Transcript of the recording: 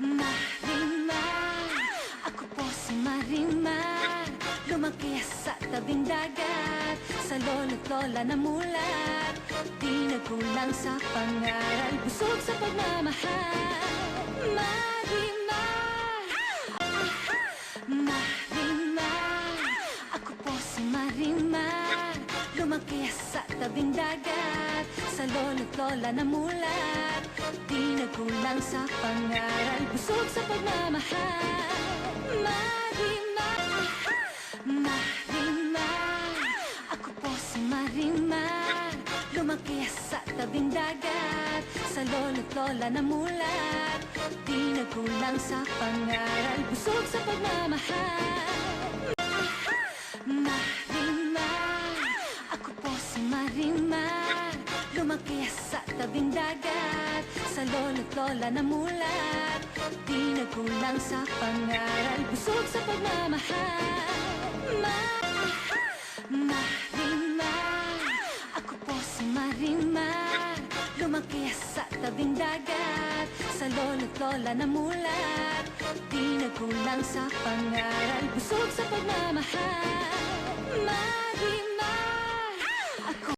Marimar, ako po si Marimar. Lumaki sa tabing dagat, sa lolo't lola na mulat. Di nagkulang sa pangaral, busog sa pagmamahal. Marimar, Marimar, ako po si Marimar. Lumaki sa tabing dagat, sa lolo't lola na mulat. Di nagkulang sa pangaral, busog sa pagmamahal. Marimar, Marimar, ako po si Marimar. Lumaki sa tabing dagat, sa lolo't lola na mulat. Di nagkulang sa pangaral, busog sa pagmamahal. Marimar, ako po si Marimar. Lumaki sa tabing dagat, sa lolo't lola na mulat. Di nagkulang sa pangaral, busog sa pagmamahal. Marimar, ako po si Marimar. Lumaki sa tabing dagat, sa lolo't lola na mulat. Di nagkulang sa pangaral, busog sa pagmamahal. Marimar, ako